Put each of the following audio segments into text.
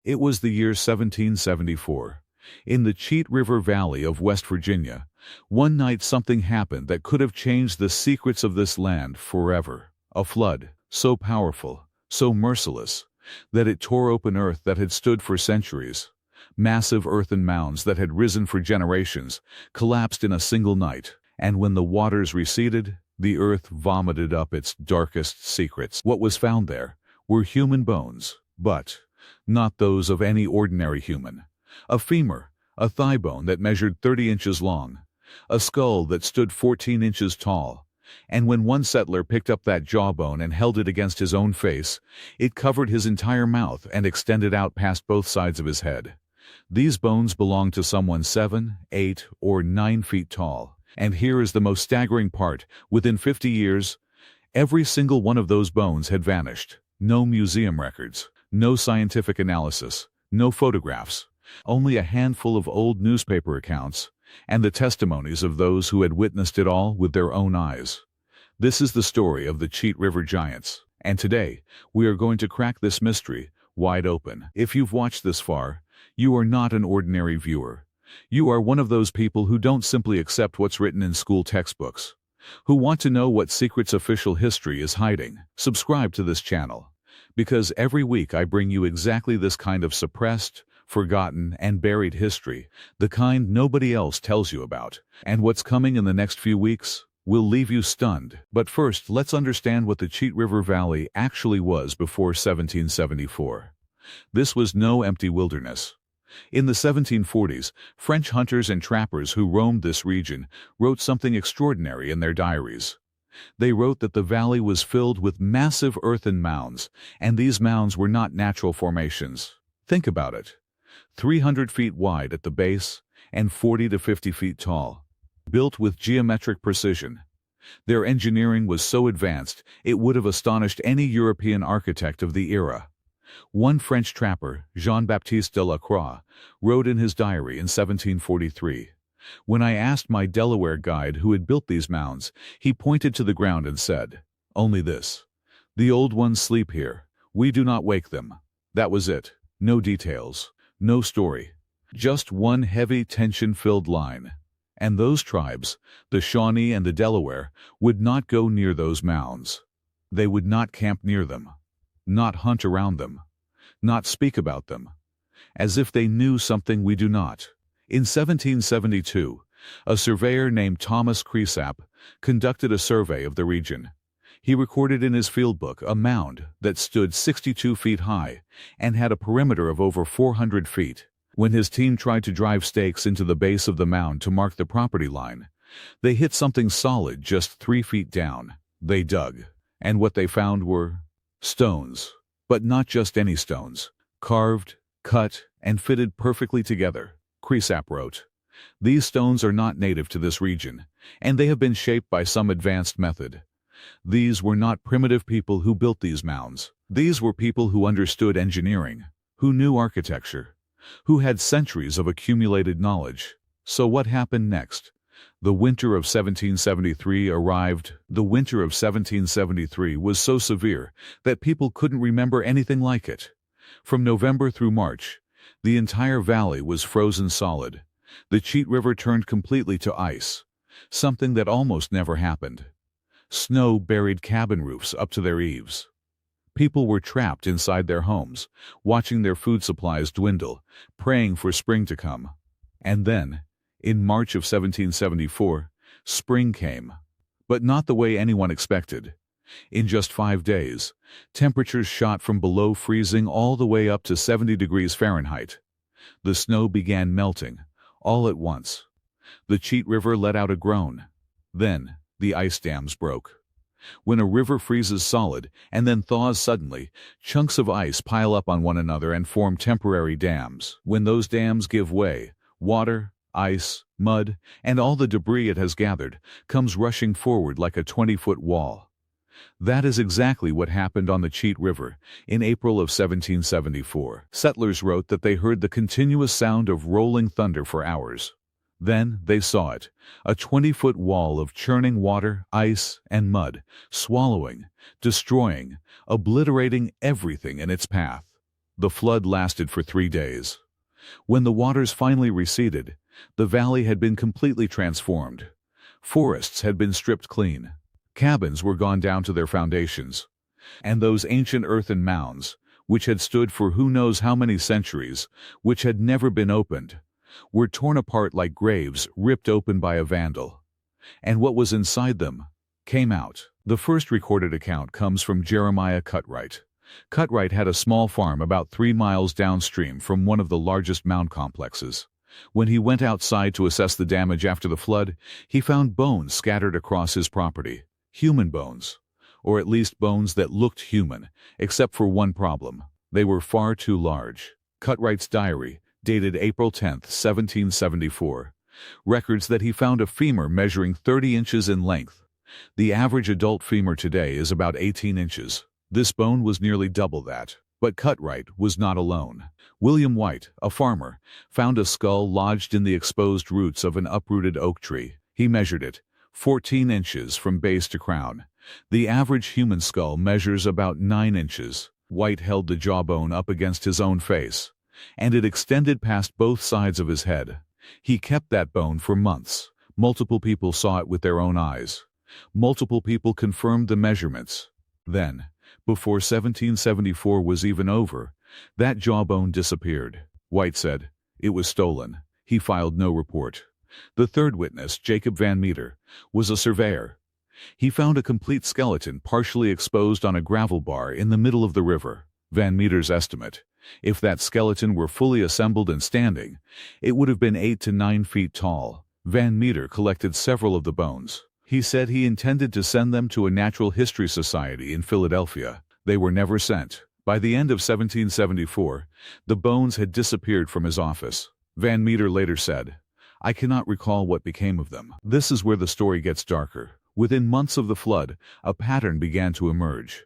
It was the year 1774. In the Cheat River Valley of West Virginia, one night something happened that could have changed the secrets of this land forever. A flood, so powerful, so merciless, that it tore open earth that had stood for centuries. Massive earthen mounds that had risen for generations collapsed in a single night, and when the waters receded, the earth vomited up its darkest secrets. What was found there were human bones, but not those of any ordinary human. A femur, a thigh bone that measured 30 inches long, a skull that stood 14 inches tall, and when one settler picked up that jawbone and held it against his own face, it covered his entire mouth and extended out past both sides of his head. These bones belonged to someone 7, 8, or 9 feet tall. And here is the most staggering part: within 50 years, every single one of those bones had vanished. No museum records, no scientific analysis, no photographs, only a handful of old newspaper accounts, and the testimonies of those who had witnessed it all with their own eyes. This is the story of the Cheat River Giants, and today we are going to crack this mystery wide open. If you've watched this far, you are not an ordinary viewer. You are one of those people who don't simply accept what's written in school textbooks, who want to know what secrets official history is hiding. Subscribe to this channel, because every week I bring you exactly this kind of suppressed, forgotten, and buried history, the kind nobody else tells you about. And what's coming in the next few weeks will leave you stunned. But first, let's understand what the Cheat River Valley actually was before 1774. This was no empty wilderness. In the 1740s, French hunters and trappers who roamed this region wrote something extraordinary in their diaries. They wrote that the valley was filled with massive earthen mounds, and these mounds were not natural formations. Think about it. 300 feet wide at the base and 40 to 50 feet tall, built with geometric precision. Their engineering was so advanced it would have astonished any European architect of the era. One French trapper, Jean-Baptiste de la Croix, wrote in his diary in 1743, "When I asked my Delaware guide who had built these mounds, he pointed to the ground and said, 'Only this. The old ones sleep here. We do not wake them.' That was it. No details. No story. Just one heavy tension-filled line. And those tribes, the Shawnee and the Delaware, would not go near those mounds. They would not camp near them, not hunt around them, not speak about them, as if they knew something we do not." In 1772, a surveyor named Thomas Cresap conducted a survey of the region. He recorded in his field book a mound that stood 62 feet high and had a perimeter of over 400 feet. When his team tried to drive stakes into the base of the mound to mark the property line, they hit something solid just 3 feet down. They dug, and what they found were stones. But not just any stones. Carved, cut, and fitted perfectly together. Cresap wrote, "These stones are not native to this region, and they have been shaped by some advanced method. These were not primitive people who built these mounds. These were people who understood engineering, who knew architecture, who had centuries of accumulated knowledge." So what happened next? The winter of 1773 arrived. The winter of 1773 was so severe that people couldn't remember anything like it. From November through March, the entire valley was frozen solid. The Cheat River turned completely to ice, something that almost never happened. Snow buried cabin roofs up to their eaves. People were trapped inside their homes, watching their food supplies dwindle, praying for spring to come. And then, in March of 1774, spring came, but not the way anyone expected. In just 5 days, temperatures shot from below freezing all the way up to 70 degrees Fahrenheit. The snow began melting, all at once. The Cheat River let out a groan. Then, the ice dams broke. When a river freezes solid and then thaws suddenly, chunks of ice pile up on one another and form temporary dams. When those dams give way, water, ice, mud, and all the debris it has gathered comes rushing forward like a 20-foot wall. That is exactly what happened on the Cheat River in April of 1774. Settlers wrote that they heard the continuous sound of rolling thunder for hours. Then they saw it, a 20-foot wall of churning water, ice, and mud, swallowing, destroying, obliterating everything in its path. The flood lasted for 3 days. When the waters finally receded, the valley had been completely transformed. Forests had been stripped clean. Cabins were gone down to their foundations. And those ancient earthen mounds, which had stood for who knows how many centuries, which had never been opened, were torn apart like graves ripped open by a vandal. And what was inside them came out. The first recorded account comes from Jeremiah Cutright. Cutright had a small farm about 3 miles downstream from one of the largest mound complexes. When he went outside to assess the damage after the flood, he found bones scattered across his property. Human bones. Or at least bones that looked human, except for one problem. They were far too large. Cutright's diary, dated April 10, 1774, records that he found a femur measuring 30 inches in length. The average adult femur today is about 18 inches. This bone was nearly double that. But Cutright was not alone. William White, a farmer, found a skull lodged in the exposed roots of an uprooted oak tree. He measured it, 14 inches from base to crown. The average human skull measures about 9 inches. White held the jawbone up against his own face, and it extended past both sides of his head. He kept that bone for months. Multiple people saw it with their own eyes. Multiple people confirmed the measurements. Then, before 1774 was even over, that jawbone disappeared. White said it was stolen. He filed no report. The third witness, Jacob Van Meter, was a surveyor. He found a complete skeleton partially exposed on a gravel bar in the middle of the river. Van Meter's estimate: if that skeleton were fully assembled and standing, it would have been 8 to 9 feet tall. Van Meter collected several of the bones. He said he intended to send them to a natural history society in Philadelphia. They were never sent. By the end of 1774, the bones had disappeared from his office. Van Meter later said, "I cannot recall what became of them." This is where the story gets darker. Within months of the flood, a pattern began to emerge.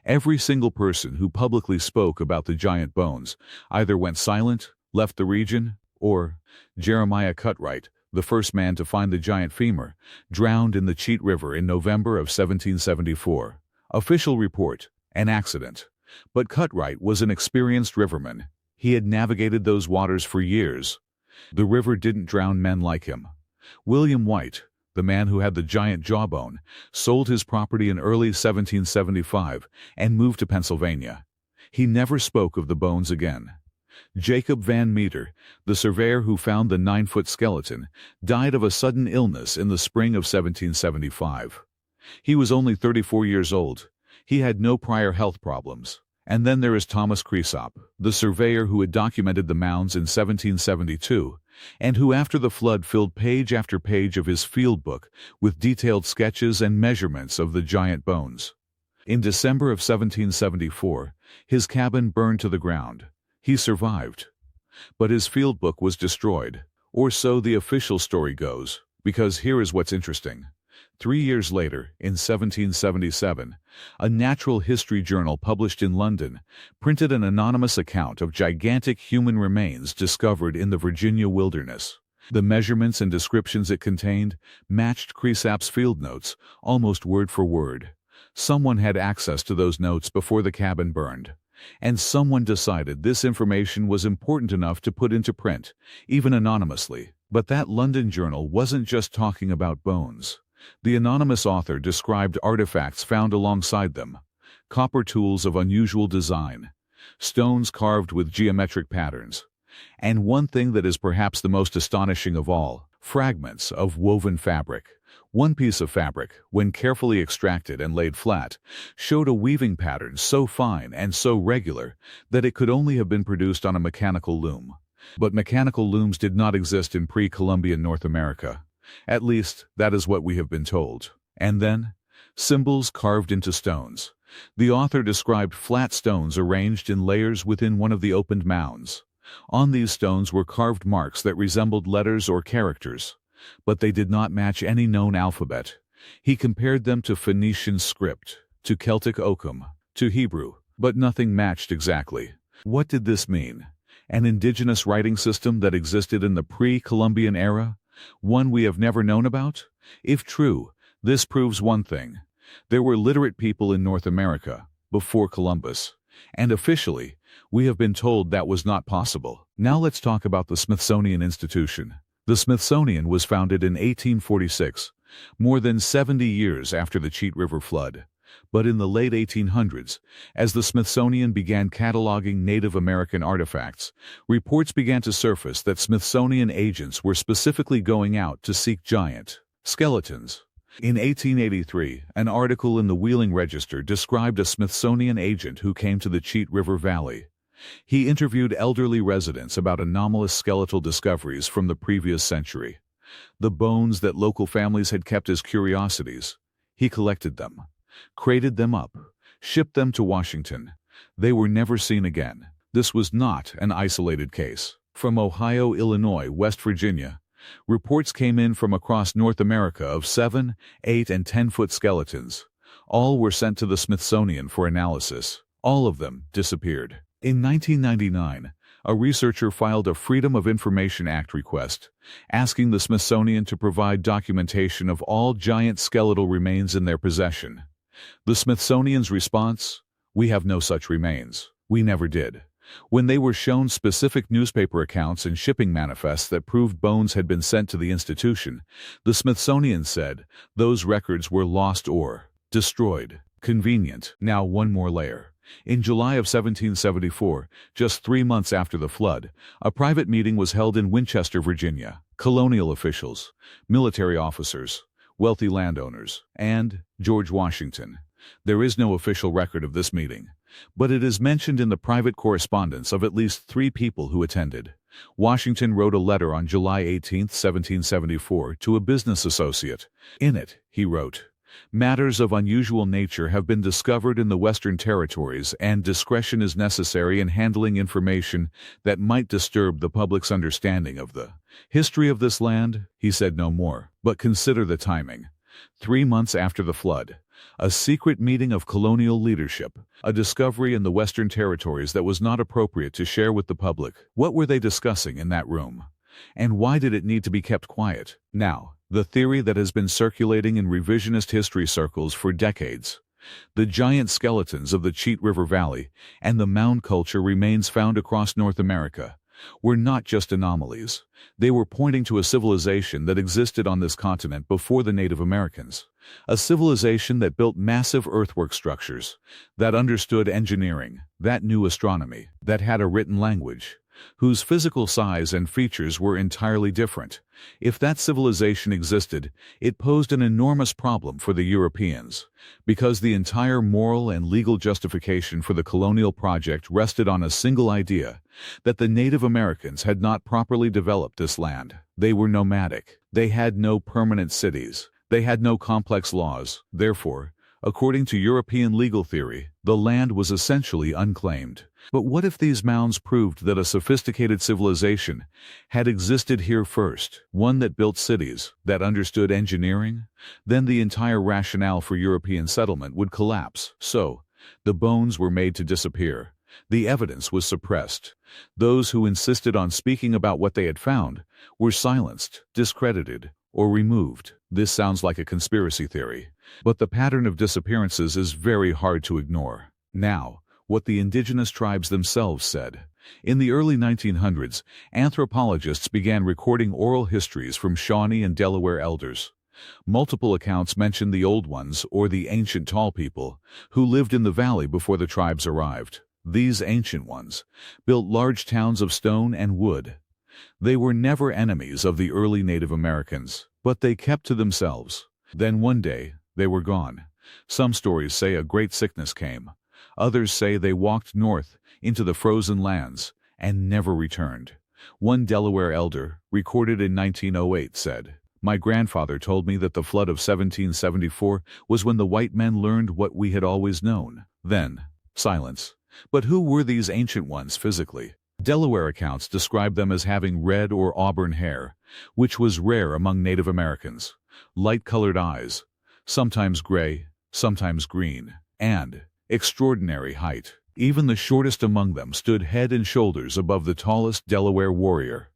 Every single person who publicly spoke about the giant bones either went silent, left the region, or Jeremiah Cutright, the first man to find the giant femur, drowned in the Cheat River in November of 1774. Official report: an accident. But Cutright was an experienced riverman. He had navigated those waters for years. The river didn't drown men like him. William White, the man who had the giant jawbone, sold his property in early 1775 and moved to Pennsylvania. He never spoke of the bones again. Jacob Van Meter, the surveyor who found the 9-foot skeleton, died of a sudden illness in the spring of 1775. He was only 34 years old. He had no prior health problems. And then there is Thomas Creasop, the surveyor who had documented the mounds in 1772, and who after the flood filled page after page of his field book with detailed sketches and measurements of the giant bones. In December of 1774, his cabin burned to the ground. He survived. But his field book was destroyed, or so the official story goes, because here is what's interesting. 3 years later, in 1777, a natural history journal published in London printed an anonymous account of gigantic human remains discovered in the Virginia wilderness. The measurements and descriptions it contained matched Creasop's field notes almost word for word. Someone had access to those notes before the cabin burned, and someone decided this information was important enough to put into print, even anonymously. But that London journal wasn't just talking about bones. The anonymous author described artifacts found alongside them: copper tools of unusual design, stones carved with geometric patterns, and one thing that is perhaps the most astonishing of all, fragments of woven fabric. One piece of fabric, when carefully extracted and laid flat, showed a weaving pattern so fine and so regular that it could only have been produced on a mechanical loom. But mechanical looms did not exist in pre-Columbian North America. At least, that is what we have been told. And then, symbols carved into stones. The author described flat stones arranged in layers within one of the opened mounds. On these stones were carved marks that resembled letters or characters, but they did not match any known alphabet. He compared them to Phoenician script, to Celtic ogham, to Hebrew, but nothing matched exactly. What did this mean? An indigenous writing system that existed in the pre-Columbian era? One we have never known about? If true, this proves one thing. There were literate people in North America before Columbus, and officially, We have been told that was not possible. Now let's talk about the Smithsonian Institution. The Smithsonian was founded in 1846, more than 70 years after the Cheat River flood. But in the late 1800s, as the Smithsonian began cataloging Native American artifacts, reports began to surface that Smithsonian agents were specifically going out to seek giant skeletons. In 1883, an article in the Wheeling Register described a Smithsonian agent who came to the Cheat River Valley. He interviewed elderly residents about anomalous skeletal discoveries from the previous century. The bones that local families had kept as curiosities. He collected them, crated them up, shipped them to Washington. They were never seen again. This was not an isolated case. From Ohio, Illinois, West Virginia, reports came in from across North America of 7, 8, and 10-foot skeletons. All were sent to the Smithsonian for analysis. All of them disappeared. In 1999, a researcher filed a Freedom of Information Act request, asking the Smithsonian to provide documentation of all giant skeletal remains in their possession. The Smithsonian's response? We have no such remains. We never did. When they were shown specific newspaper accounts and shipping manifests that proved bones had been sent to the institution, the Smithsonian said those records were lost or destroyed. Convenient. Now one more layer. In July of 1774, just 3 months after the flood, a private meeting was held in Winchester, Virginia. Colonial officials, military officers, wealthy landowners, and George Washington. There is no official record of this meeting, but it is mentioned in the private correspondence of at least 3 people who attended. Washington wrote a letter on July 18, 1774, to a business associate. In it, he wrote, "Matters of unusual nature have been discovered in the Western Territories, and discretion is necessary in handling information that might disturb the public's understanding of the history of this land." He said no more. But consider the timing. 3 months after the flood, a secret meeting of colonial leadership, a discovery in the Western Territories that was not appropriate to share with the public. What were they discussing in that room? And why did it need to be kept quiet? Now, the theory that has been circulating in revisionist history circles for decades. The giant skeletons of the Cheat River Valley and the mound culture remains found across North America were not just anomalies. They were pointing to a civilization that existed on this continent before the Native Americans. A civilization that built massive earthwork structures, that understood engineering, that knew astronomy, that had a written language, whose physical size and features were entirely different. If that civilization existed, it posed an enormous problem for the Europeans, because the entire moral and legal justification for the colonial project rested on a single idea, that the Native Americans had not properly developed this land. They were nomadic. They had no permanent cities. They had no complex laws. Therefore, according to European legal theory, the land was essentially unclaimed. But what if these mounds proved that a sophisticated civilization had existed here first, one that built cities, that understood engineering? Then the entire rationale for European settlement would collapse. So, the bones were made to disappear. The evidence was suppressed. Those who insisted on speaking about what they had found were silenced, discredited, or removed. This sounds like a conspiracy theory, but the pattern of disappearances is very hard to ignore. Now, what the indigenous tribes themselves said. In the early 1900s, anthropologists began recording oral histories from Shawnee and Delaware elders. Multiple accounts mention the Old Ones, or the ancient tall people, who lived in the valley before the tribes arrived. These ancient ones built large towns of stone and wood. They were never enemies of the early Native Americans, but they kept to themselves. Then one day, they were gone. Some stories say a great sickness came. Others say they walked north into the frozen lands and never returned. One Delaware elder, recorded in 1908, said, "My grandfather told me that the flood of 1774 was when the white men learned what we had always known." Then, silence. But who were these ancient ones physically? Delaware accounts describe them as having red or auburn hair, which was rare among Native Americans, light-colored eyes, sometimes gray, sometimes green, and extraordinary height. Even the shortest among them stood head and shoulders above the tallest Delaware warrior.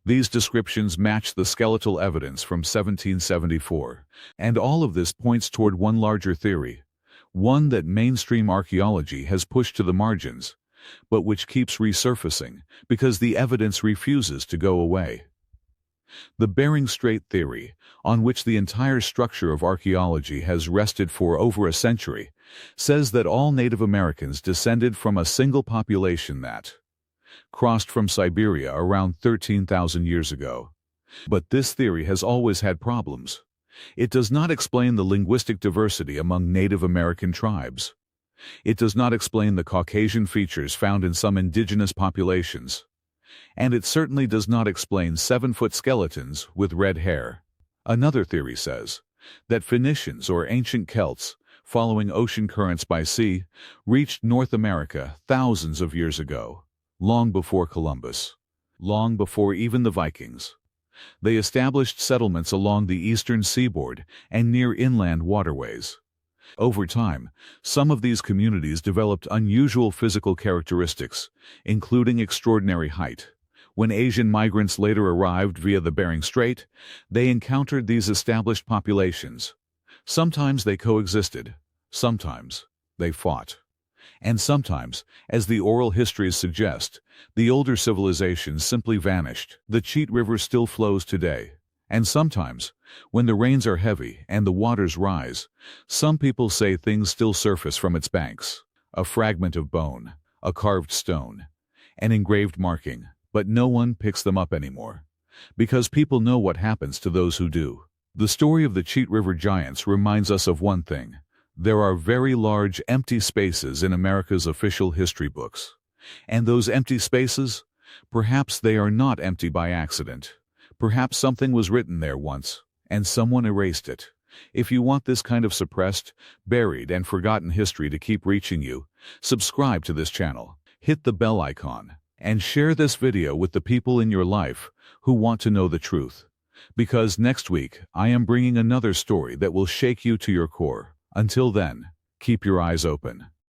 These descriptions match the skeletal evidence from 1774, and all of this points toward one larger theory, one that mainstream archaeology has pushed to the margins. but which keeps resurfacing because the evidence refuses to go away. The Bering Strait theory, on which the entire structure of archaeology has rested for over a century, says that all Native Americans descended from a single population that crossed from Siberia around 13,000 years ago. But this theory has always had problems. It does not explain the linguistic diversity among Native American tribes. It does not explain the Caucasian features found in some indigenous populations. And it certainly does not explain 7-foot skeletons with red hair. Another theory says that Phoenicians or ancient Celts, following ocean currents by sea, reached North America thousands of years ago, long before Columbus, long before even the Vikings. They established settlements along the eastern seaboard and near inland waterways. Over time, some of these communities developed unusual physical characteristics, including extraordinary height. When Asian migrants later arrived via the Bering Strait, they encountered these established populations. Sometimes they coexisted, sometimes they fought. And sometimes, as the oral histories suggest, the older civilizations simply vanished. The Cheat River still flows today. And sometimes, when the rains are heavy and the waters rise, some people say things still surface from its banks. A fragment of bone, a carved stone, an engraved marking, but no one picks them up anymore. Because people know what happens to those who do. The story of the Cheat River giants reminds us of one thing. There are very large empty spaces in America's official history books. And those empty spaces? Perhaps they are not empty by accident. Perhaps something was written there once, and someone erased it. If you want this kind of suppressed, buried, and forgotten history to keep reaching you, subscribe to this channel, hit the bell icon, and share this video with the people in your life who want to know the truth. Because next week, I am bringing another story that will shake you to your core. Until then, keep your eyes open.